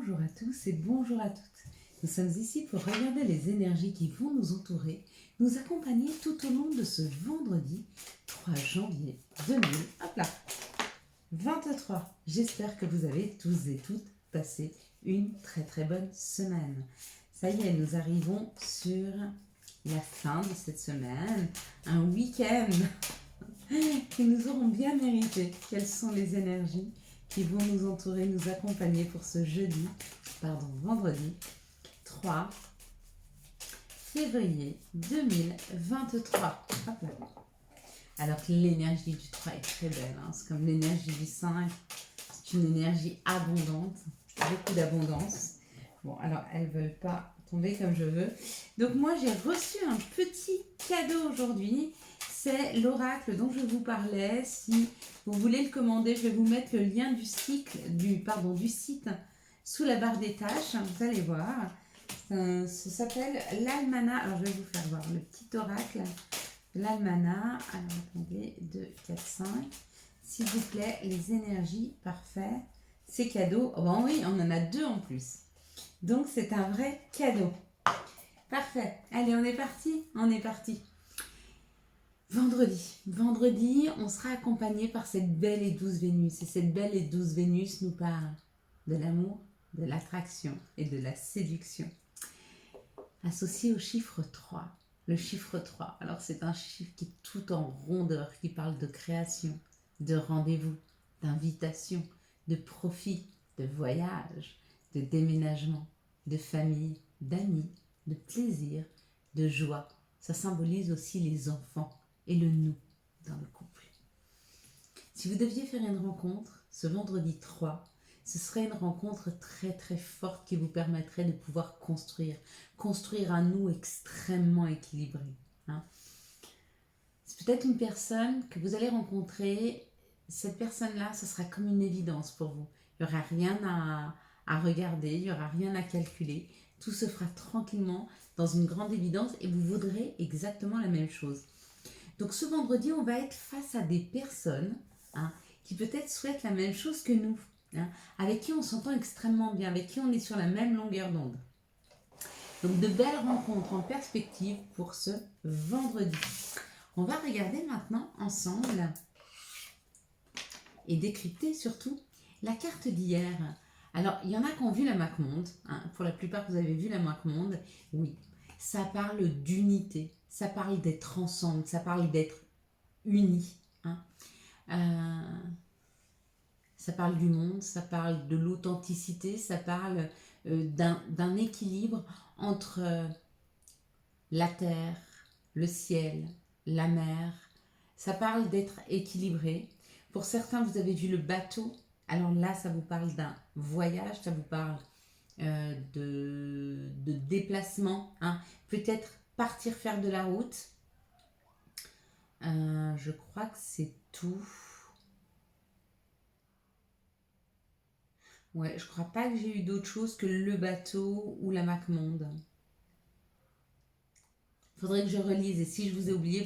Bonjour à tous et bonjour à toutes. Nous sommes ici pour regarder les énergies qui vont nous entourer, nous accompagner tout au long de ce vendredi 3 janvier 2023. J'espère que vous avez tous et toutes passé une très bonne semaine. Ça y est, nous arrivons sur la fin de cette semaine, un week-end que nous aurons bien mérité. Quelles sont les énergies qui vont nous entourer, nous accompagner pour ce vendredi 3 février 2023. Hop là. Alors que l'énergie du 3 est très belle, hein. C'est comme l'énergie du 5, c'est une énergie abondante, beaucoup d'abondance. Bon, alors elles ne veulent pas tomber comme je veux. Donc moi j'ai reçu un petit cadeau aujourd'hui. C'est l'oracle dont je vous parlais. Si vous voulez le commander, je vais vous mettre le lien du site sous la barre des tâches. Vous allez voir. Ça s'appelle l'Almanach. Alors je vais vous faire voir le petit oracle. L'Almanach. Alors attendez, 2, 4, 5. S'il vous plaît, les énergies, parfait. C'est cadeau. Oh ben oui, on en a 2 en plus. Donc c'est un vrai cadeau. Parfait. Allez, on est parti. Vendredi, on sera accompagné par cette belle et douce Vénus. Et cette belle et douce Vénus nous parle de l'amour, de l'attraction et de la séduction. Associé au chiffre 3. Le chiffre 3, alors c'est un chiffre qui est tout en rondeur, qui parle de création, de rendez-vous, d'invitation, de profit, de voyage, de déménagement, de famille, d'amis, de plaisir, de joie. Ça symbolise aussi les enfants et le nous dans le couple. Si vous deviez faire une rencontre ce vendredi 3, ce serait une rencontre très forte qui vous permettrait de pouvoir construire un nous extrêmement équilibré. Hein. C'est peut-être une personne que vous allez rencontrer. Cette personne-là, ce sera comme une évidence pour vous. Il n'y aura rien à regarder, il n'y aura rien à calculer. Tout se fera tranquillement dans une grande évidence et vous voudrez exactement la même chose. Donc ce vendredi, on va être face à des personnes qui peut-être souhaitent la même chose que nous, avec qui on s'entend extrêmement bien, avec qui on est sur la même longueur d'onde. Donc de belles rencontres en perspective pour ce vendredi. On va regarder maintenant ensemble et décrypter surtout la carte d'hier. Alors, il y en a qui ont vu la Mach-Monde. Pour la plupart, vous avez vu la Mach-Monde. Oui, ça parle d'unité. Ça parle d'être ensemble. Ça parle d'être unis. Ça parle du monde. Ça parle de l'authenticité. Ça parle d'un équilibre entre la terre, le ciel, la mer. Ça parle d'être équilibré. Pour certains, vous avez vu le bateau. Alors là, ça vous parle d'un voyage, ça vous parle de déplacement. Peut-être partir faire de la route. Je crois que c'est tout. Ouais, je crois pas que j'ai eu d'autre chose que le bateau ou la Mach-Monde. Faudrait que je relise et si je vous ai oublié,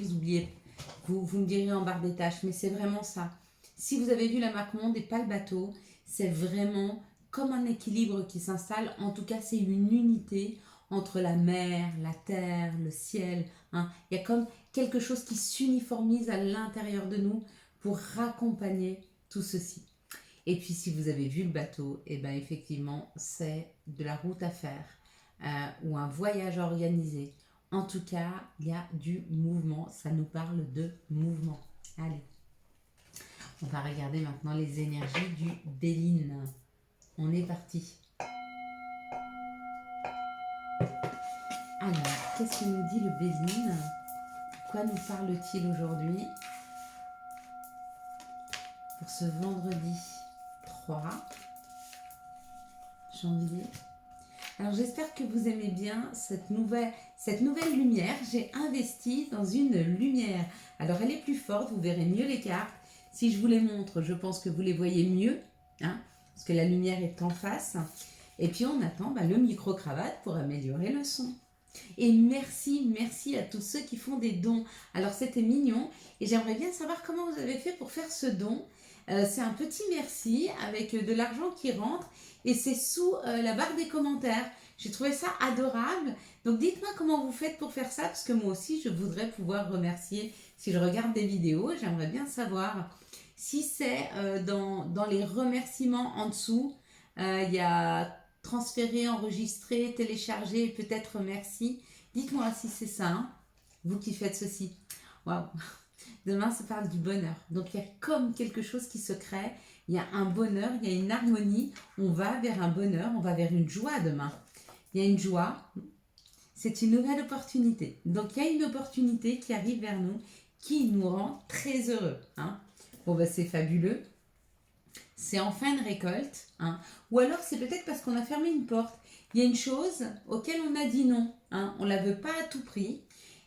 vous me direz en barre des tâches. Mais c'est vraiment ça. Si vous avez vu la Mach-Monde et pas le bateau, c'est vraiment comme un équilibre qui s'installe. En tout cas, c'est une unité entre la mer, la terre, le ciel. Il y a comme quelque chose qui s'uniformise à l'intérieur de nous pour raccompagner tout ceci. Et puis, si vous avez vu le bateau, et ben effectivement, c'est de la route à faire ou un voyage organisé. En tout cas, il y a du mouvement. Ça nous parle de mouvement. Allez. On va regarder maintenant les énergies du Béline. On est parti. Alors, qu'est-ce que nous dit le Béline? Quoi nous parle-t-il aujourd'hui? Pour ce vendredi 3 janvier. Alors, j'espère que vous aimez bien cette nouvelle lumière. J'ai investi dans une lumière. Alors, elle est plus forte, vous verrez mieux les cartes. Si je vous les montre, je pense que vous les voyez mieux, parce que la lumière est en face. Et puis on attend le micro-cravate pour améliorer le son. Et merci à tous ceux qui font des dons. Alors c'était mignon et j'aimerais bien savoir comment vous avez fait pour faire ce don. C'est un petit merci avec de l'argent qui rentre et c'est sous la barre des commentaires. J'ai trouvé ça adorable. Donc dites-moi comment vous faites pour faire ça parce que moi aussi je voudrais pouvoir remercier. Si je regarde des vidéos, j'aimerais bien savoir si c'est dans les remerciements en dessous. Il y a transférer, enregistrer, télécharger, peut-être merci. Dites-moi si c'est ça, hein, vous qui faites ceci. Waouh! Demain, ça parle du bonheur. Donc, il y a comme quelque chose qui se crée. Il y a un bonheur, il y a une harmonie. On va vers un bonheur, on va vers une joie demain. Il y a une joie. C'est une nouvelle opportunité. Donc, il y a une opportunité qui arrive vers nous, qui nous rend très heureux. Hein. Bon, ben, c'est fabuleux. C'est en fin de récolte. Hein. Ou alors, c'est peut-être parce qu'on a fermé une porte. Il y a une chose auquel on a dit non. Hein. On ne la veut pas à tout prix.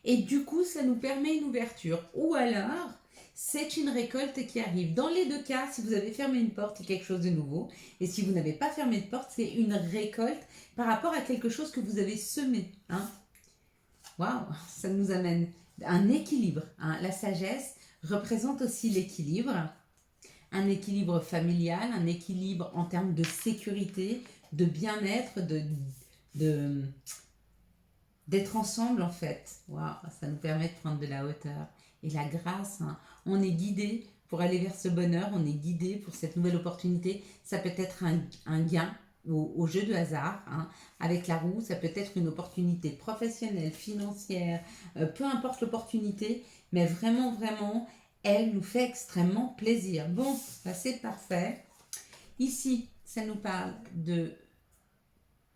Et du coup, ça nous permet une ouverture. Ou alors, c'est une récolte qui arrive. Dans les deux cas, si vous avez fermé une porte, c'est quelque chose de nouveau. Et si vous n'avez pas fermé de porte, c'est une récolte par rapport à quelque chose que vous avez semé. Hein. Waouh, ça nous amène un équilibre. Hein. La sagesse représente aussi l'équilibre. Un équilibre familial, un équilibre en termes de sécurité, de bien-être, d'être ensemble en fait. Waouh, ça nous permet de prendre de la hauteur. Et la grâce, hein, on est guidé pour aller vers ce bonheur, on est guidé pour cette nouvelle opportunité. Ça peut être un gain au jeu de hasard, hein. Avec la roue, ça peut être une opportunité professionnelle, financière, peu importe l'opportunité, mais vraiment, vraiment, elle nous fait extrêmement plaisir. Bon, ça c'est parfait. Ici, ça nous parle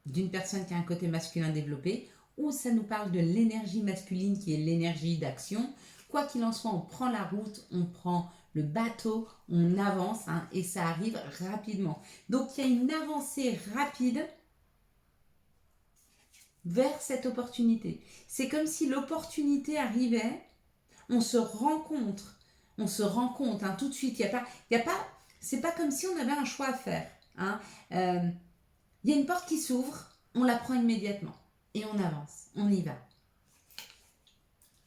d'une personne qui a un côté masculin développé, ou ça nous parle de l'énergie masculine qui est l'énergie d'action. Quoi qu'il en soit, on prend la route, on prend le bateau, on avance, hein, et ça arrive rapidement. Donc il y a une avancée rapide vers cette opportunité. C'est comme si l'opportunité arrivait, on se rencontre, hein, tout de suite. C'est pas comme si on avait un choix à faire. Hein. Il y a une porte qui s'ouvre, on la prend immédiatement et on avance, on y va.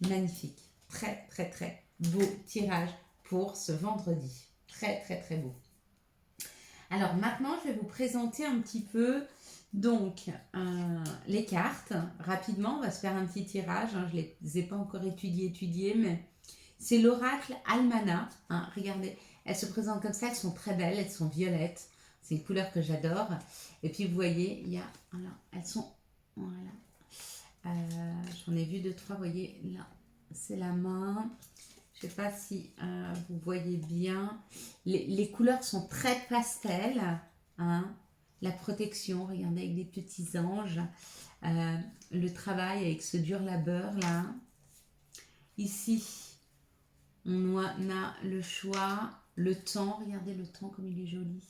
Magnifique, très très très beau tirage pour ce vendredi. Très très très beau. Alors maintenant, je vais vous présenter un petit peu donc les cartes. Rapidement, on va se faire un petit tirage. Hein, je ne les ai pas encore étudiées, mais c'est l'oracle Almana. Hein, regardez, elles se présentent comme ça, elles sont très belles, elles sont violettes. C'est une couleur que j'adore. Et puis vous voyez, il y a, voilà, elles sont, voilà. J'en ai vu 2, 3, vous voyez, là, c'est la main. Je ne sais pas si vous voyez bien. Les couleurs sont très pastel. Hein. La protection, regardez, avec des petits anges. Le travail avec ce dur labeur, là. Ici, on a le choix, le temps. Regardez le temps comme il est joli.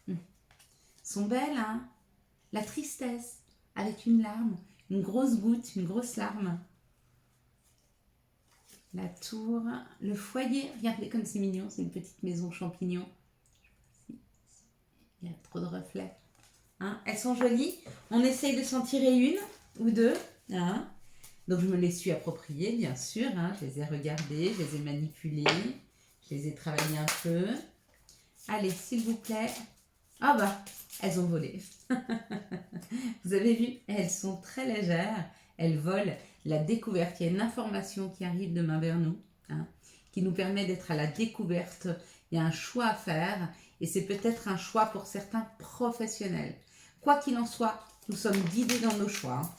Ils sont belles, hein. La tristesse, avec une larme, une grosse goutte, une grosse larme. La tour, le foyer, regardez comme c'est mignon, c'est une petite maison champignon. Il y a trop de reflets. Hein, elles sont jolies. On essaye de s'en tirer une ou deux. Hein. Donc je me les suis appropriées, bien sûr. Hein. Je les ai regardées, je les ai manipulées, je les ai travaillées un peu. Allez, s'il vous plaît. Ah bah, elles ont volé. Vous avez vu, elles sont très légères. Elles volent. La découverte, il y a une information qui arrive demain vers nous, hein, qui nous permet d'être à la découverte. Il y a un choix à faire et c'est peut-être un choix pour certains professionnels. Quoi qu'il en soit, nous sommes guidés dans nos choix. Hein.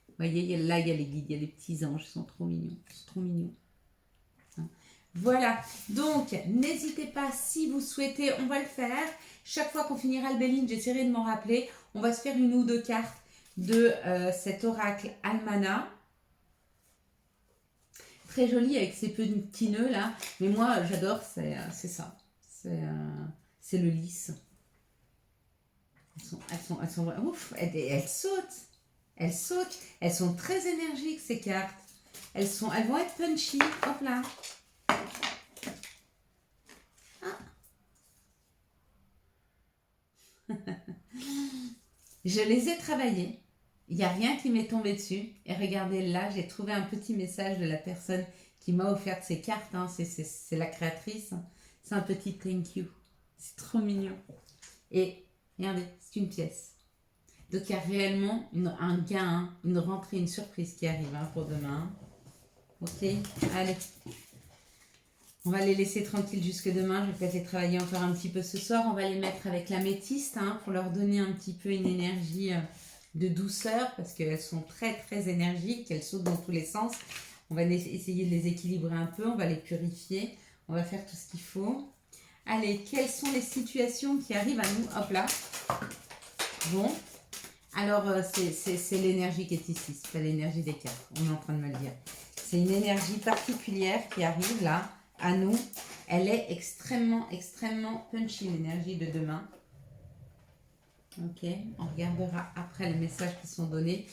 Vous voyez, là, il y a les guides, il y a les petits anges, ils sont trop mignons. Ils sont trop mignons. Hein. Voilà, donc n'hésitez pas si vous souhaitez, on va le faire. Chaque fois qu'on finira le Béline, j'essaierai de m'en rappeler. On va se faire une ou deux cartes de cet oracle Almana. Très joli avec ces petits nœuds là, mais moi j'adore, c'est ça, c'est le lys. Elles sont ouf, elles sautent, elles sont très énergiques ces cartes. Elles vont être punchy, hop là. Ah. Je les ai travaillées. Il n'y a rien qui m'est tombé dessus. Et regardez là, j'ai trouvé un petit message de la personne qui m'a offert ces cartes. Hein. C'est la créatrice. C'est un petit thank you. C'est trop mignon. Et regardez, c'est une pièce. Donc il y a réellement un gain, une rentrée, une surprise qui arrive pour demain. Ok, allez. On va les laisser tranquilles jusque demain. Je vais peut-être les travailler encore un petit peu ce soir. On va les mettre avec l'améthyste pour leur donner un petit peu une énergie de douceur parce qu'elles sont très très énergiques. Elles sautent dans tous les sens. On va essayer de les équilibrer un peu. On va les purifier. On va faire tout ce qu'il faut. Allez, quelles sont les situations qui arrivent à nous? Hop là. Bon. Alors, c'est l'énergie qui est ici. C'est pas l'énergie des cartes. On est en train de me le dire. C'est une énergie particulière qui arrive là. À nous, elle est extrêmement, extrêmement punchy, l'énergie de demain. Ok, on regardera après les messages qui sont donnés.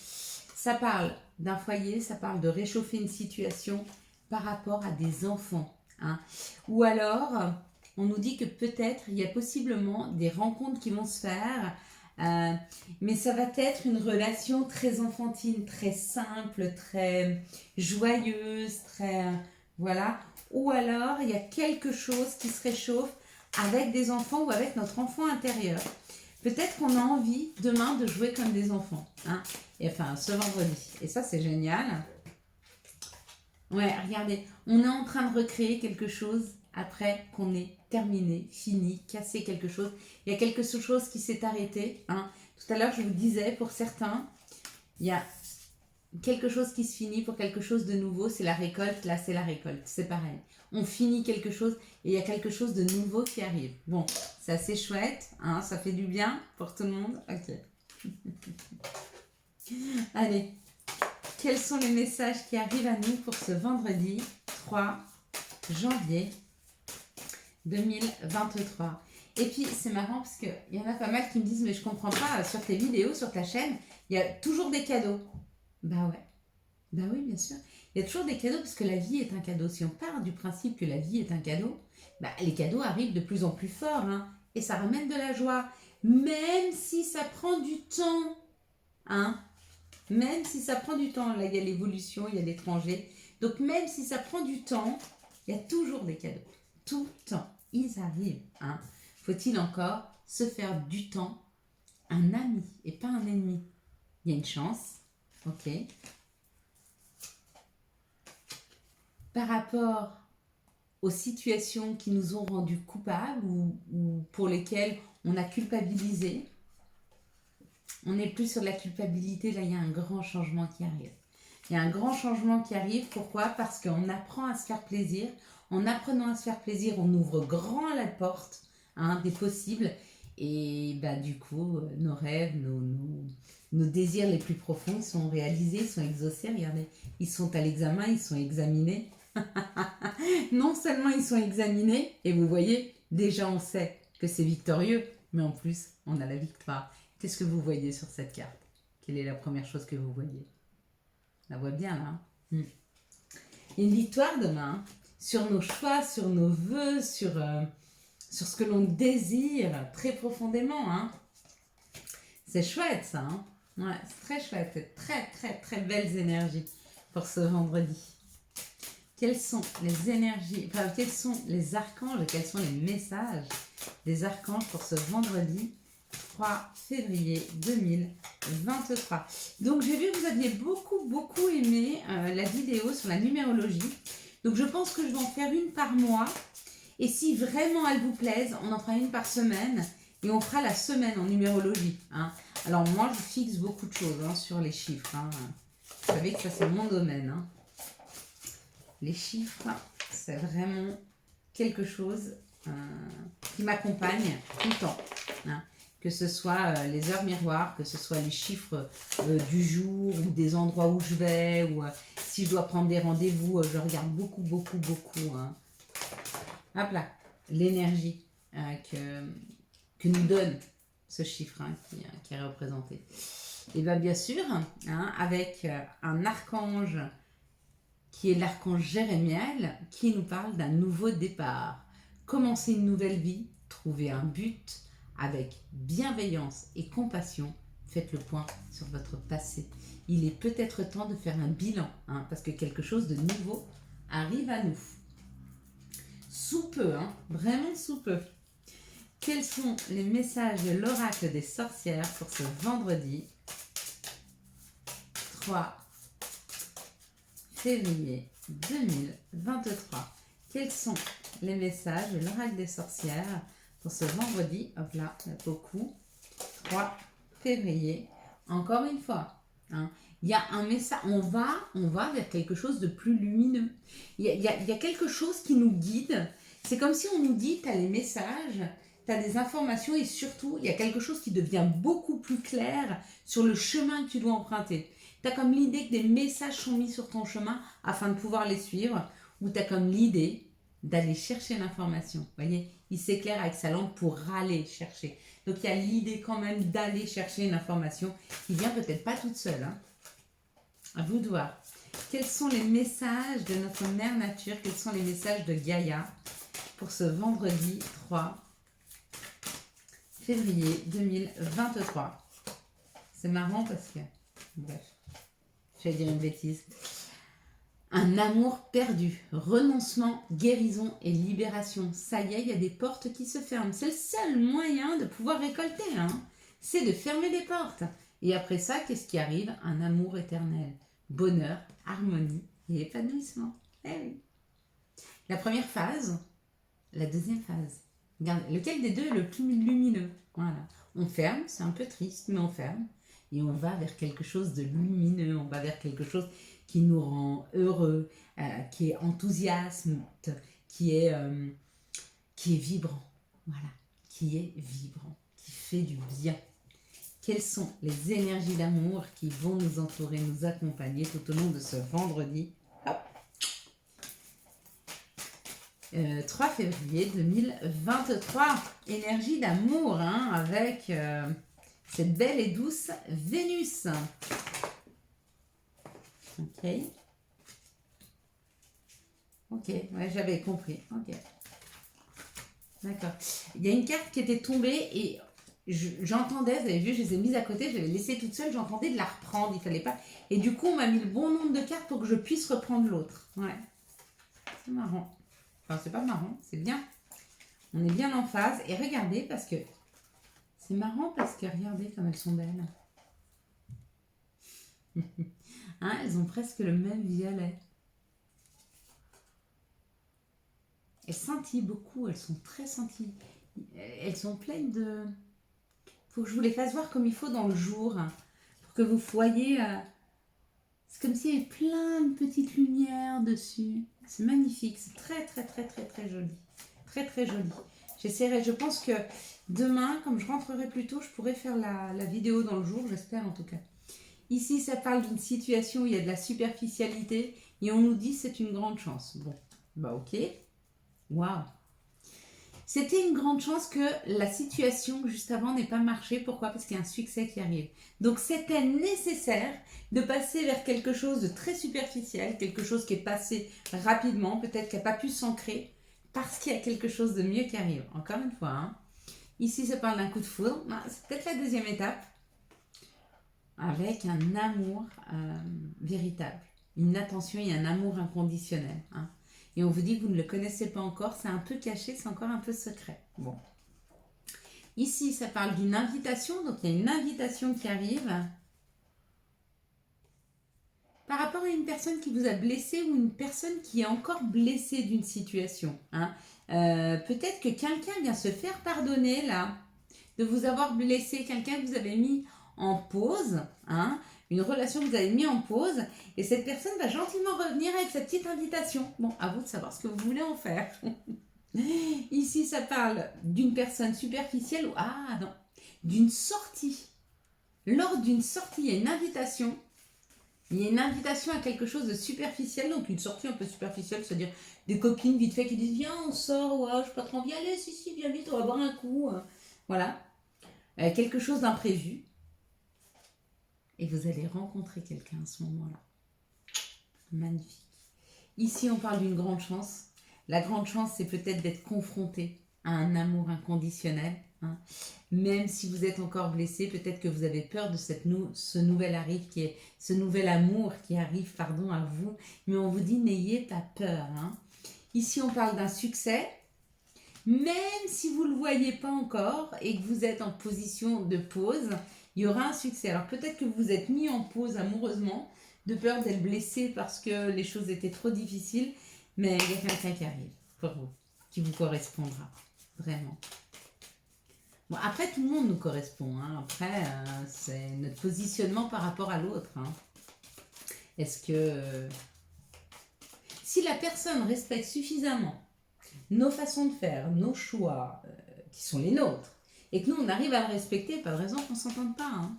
Ça parle d'un foyer, ça parle de réchauffer une situation par rapport à des enfants. Ou alors, on nous dit que peut-être, il y a possiblement des rencontres qui vont se faire, mais ça va être une relation très enfantine, très simple, très joyeuse, très... voilà. Ou alors, il y a quelque chose qui se réchauffe avec des enfants ou avec notre enfant intérieur. Peut-être qu'on a envie demain de jouer comme des enfants. Et enfin, ce vendredi. Et ça, c'est génial. Ouais, regardez, on est en train de recréer quelque chose après qu'on ait terminé, fini, cassé quelque chose. Il y a quelque chose qui s'est arrêté. Tout à l'heure, je vous disais, pour certains, il y a quelque chose qui se finit pour quelque chose de nouveau, c'est la récolte. Là, c'est la récolte, c'est pareil. On finit quelque chose et il y a quelque chose de nouveau qui arrive. Bon, c'est assez chouette, ça fait du bien pour tout le monde. Ok. Allez, quels sont les messages qui arrivent à nous pour ce vendredi 3 janvier 2023? Et puis, c'est marrant parce qu'il y en a pas mal qui me disent « Mais je comprends pas, sur tes vidéos, sur ta chaîne, il y a toujours des cadeaux. » Bah ouais, bah oui, bien sûr. Il y a toujours des cadeaux parce que la vie est un cadeau. Si on part du principe que la vie est un cadeau, bah, les cadeaux arrivent de plus en plus fort et ça ramène de la joie. Même si ça prend du temps. Même si ça prend du temps. Là, il y a l'évolution, il y a l'étranger. Donc, même si ça prend du temps, il y a toujours des cadeaux. Tout le temps. Ils arrivent. Faut-il encore se faire du temps un ami et pas un ennemi? Il y a une chance. Ok. Par rapport aux situations qui nous ont rendus coupables ou pour lesquelles on a culpabilisé, on n'est plus sur la culpabilité. Là, il y a un grand changement qui arrive. Il y a un grand changement qui arrive. Pourquoi? Parce qu'on apprend à se faire plaisir. En apprenant à se faire plaisir, on ouvre grand la porte des possibles. Et bah, du coup, nos rêves, nos désirs les plus profonds sont réalisés, sont exaucés. Regardez, ils sont à l'examen, ils sont examinés. Non seulement ils sont examinés, et vous voyez, déjà on sait que c'est victorieux, mais en plus, on a la victoire. Qu'est-ce que vous voyez sur cette carte? Quelle est la première chose que vous voyez? On la voit bien là. Une victoire demain, sur nos choix, sur nos vœux, sur ce que l'on désire très profondément. C'est chouette ça. Ouais, c'est très chouette. C'est très très très belles énergies pour ce vendredi. Quelles sont les énergies, quels sont les archanges et quels sont les messages des archanges pour ce vendredi 3 février 2023. Donc j'ai vu que vous aviez beaucoup aimé la vidéo sur la numérologie. Donc je pense que je vais en faire une par mois. Et si vraiment elle vous plaise, on en fera une par semaine. Et on fera la semaine en numérologie. Alors moi je fixe beaucoup de choses sur les chiffres. Vous savez que ça c'est mon domaine. Les chiffres, c'est vraiment quelque chose qui m'accompagne tout le temps. Que ce soit les heures miroirs, que ce soit les chiffres du jour ou des endroits où je vais, ou si je dois prendre des rendez-vous, je regarde beaucoup. Hop là, l'énergie que nous donne ce chiffre qui est représenté. Et bien sûr, avec un archange qui est l'archange Jérémiel, qui nous parle d'un nouveau départ. Commencer une nouvelle vie, trouver un but, avec bienveillance et compassion, faites le point sur votre passé. Il est peut-être temps de faire un bilan, parce que quelque chose de nouveau arrive à nous. sous peu, hein, vraiment sous peu. Quels sont les messages de l'oracle des sorcières pour ce vendredi 3 février 2023? Quels sont les messages de l'oracle des sorcières pour ce vendredi? Hop là, il y a beaucoup. 3 février. Encore une fois, hein, il y a un message, on va vers quelque chose de plus lumineux. Il y a quelque chose qui nous guide. C'est comme si on nous dit, tu as les messages, tu as des informations et surtout, il y a quelque chose qui devient beaucoup plus clair sur le chemin que tu dois emprunter. Tu as comme l'idée que des messages sont mis sur ton chemin afin de pouvoir les suivre, ou tu as comme l'idée d'aller chercher l'information. Vous voyez, il s'éclaire avec sa lampe pour aller chercher. Donc il y a l'idée quand même d'aller chercher une information qui vient peut-être pas toute seule. Hein. À vous de voir. Quels sont les messages de notre mère nature? Quels sont les messages de Gaïa pour ce vendredi 3 février 2023? C'est marrant parce que... Bref, je vais dire une bêtise. Un amour perdu, renoncement, guérison et libération. Ça y est, il y a des portes qui se ferment. C'est le seul moyen de pouvoir récolter. Hein. C'est de fermer des portes. Et après ça, qu'est-ce qui arrive? Un amour éternel. Bonheur, harmonie et épanouissement. Eh oui. La première phase, la deuxième phase. Regarde, lequel des deux est le plus lumineux? Voilà. On ferme, c'est un peu triste, mais on ferme. Et on va vers quelque chose de lumineux. On va vers quelque chose qui nous rend heureux, qui est enthousiasmante, qui est vibrant. Voilà. Qui est vibrant, qui fait du bien. Quelles sont les énergies d'amour qui vont nous entourer, nous accompagner tout au long de ce vendredi? Hop. 3 février 2023. Énergie d'amour, hein, avec cette belle et douce Vénus. Ok. Ok, ouais, j'avais compris. Ok. D'accord. Il y a une carte qui était tombée et j'entendais, vous avez vu, je les ai mises à côté, je l'avais laissée toute seule, j'entendais de la reprendre, il fallait pas. Et du coup, on m'a mis le bon nombre de cartes pour que je puisse reprendre l'autre. Ouais. C'est marrant. Enfin, c'est pas marrant, c'est bien. On est bien en phase. Et regardez, parce que... C'est marrant parce que regardez comme elles sont belles. Hein, elles ont presque le même violet. Elles scintillent beaucoup, elles sont très scintillées. Elles sont pleines de... Faut que je vous les fasse voir comme il faut dans le jour. Pour que vous voyez... C'est comme s'il y avait plein de petites lumières dessus. C'est magnifique, c'est très très très très très joli. Très très joli. J'essaierai, je pense que demain, comme je rentrerai plus tôt, je pourrai faire la vidéo dans le jour, j'espère en tout cas. Ici, ça parle d'une situation où il y a de la superficialité et on nous dit c'est une grande chance. Bon, bah ok. Waouh. C'était une grande chance que la situation juste avant n'ait pas marché. Pourquoi? Parce qu'il y a un succès qui arrive. Donc c'était nécessaire de passer vers quelque chose de très superficiel, quelque chose qui est passé rapidement, peut-être qui n'a pas pu s'ancrer, parce qu'il y a quelque chose de mieux qui arrive. Encore une fois, hein. Ici ça parle d'un coup de foudre. C'est peut-être la deuxième étape. Avec un amour véritable, une attention et un amour inconditionnel. Hein. Et on vous dit que vous ne le connaissez pas encore, c'est un peu caché, c'est encore un peu secret. Bon. Ici, ça parle d'une invitation, donc il y a une invitation qui arrive par rapport à une personne qui vous a blessé ou une personne qui est encore blessée d'une situation. Hein. Peut-être que quelqu'un vient se faire pardonner là, de vous avoir blessé, quelqu'un que vous avez mis en pause, hein, une relation que vous avez mis en pause, et cette personne va gentiment revenir avec sa petite invitation. Bon, à vous de savoir ce que vous voulez en faire. Ici, ça parle d'une personne superficielle ou, ah non, d'une sortie. Lors d'une sortie, il y a une invitation. Il y a une invitation à quelque chose de superficiel, donc une sortie un peu superficielle, c'est-à-dire des copines vite fait qui disent viens, on sort, ouais, je n'ai pas trop envie, allez, si, viens vite, on va boire un coup. Voilà. Quelque chose d'imprévu. Et vous allez rencontrer quelqu'un à ce moment-là. Magnifique. Ici, on parle d'une grande chance. La grande chance, c'est peut-être d'être confronté à un amour inconditionnel. Hein. Même si vous êtes encore blessé, peut-être que vous avez peur de ce nouvel amour qui arrive à vous. Mais on vous dit, n'ayez pas peur. Hein. Ici, on parle d'un succès. Même si vous ne le voyez pas encore et que vous êtes en position de pause, il y aura un succès. Alors peut-être que vous vous êtes mis en pause amoureusement, de peur d'être blessé parce que les choses étaient trop difficiles, mais il y a quelqu'un qui arrive pour vous, qui vous correspondra, vraiment. Bon, après, tout le monde nous correspond. Hein. Après, c'est notre positionnement par rapport à l'autre. Hein. Est-ce que... si la personne respecte suffisamment nos façons de faire, nos choix, qui sont les nôtres, et que nous, on arrive à le respecter, pas de raison qu'on ne s'entende pas. Hein.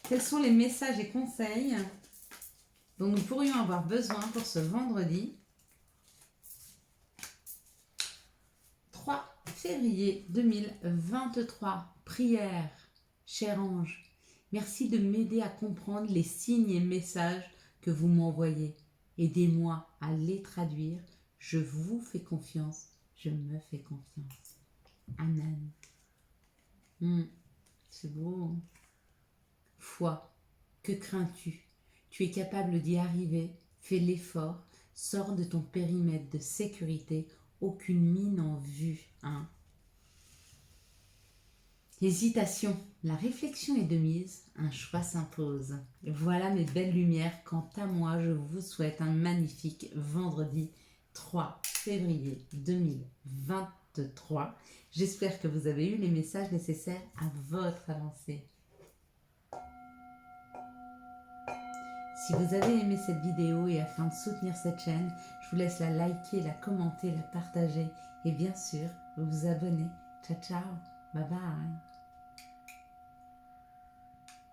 Quels sont les messages et conseils dont nous pourrions avoir besoin pour ce vendredi 3 février 2023. Prière, cher ange, merci de m'aider à comprendre les signes et messages que vous m'envoyez. Aidez-moi à les traduire. Je vous fais confiance. Je me fais confiance. Amen. C'est beau. Foi, que crains-tu? Tu es capable d'y arriver. Fais l'effort. Sors de ton périmètre de sécurité. Aucune mine en vue. Hein. Hésitation. La réflexion est de mise. Un choix s'impose. Voilà mes belles lumières. Quant à moi, je vous souhaite un magnifique vendredi 3 février 2023. J'espère que vous avez eu les messages nécessaires à votre avancée. Si vous avez aimé cette vidéo et afin de soutenir cette chaîne, je vous laisse la liker, la commenter, la partager et bien sûr vous abonner. Ciao ciao, bye bye.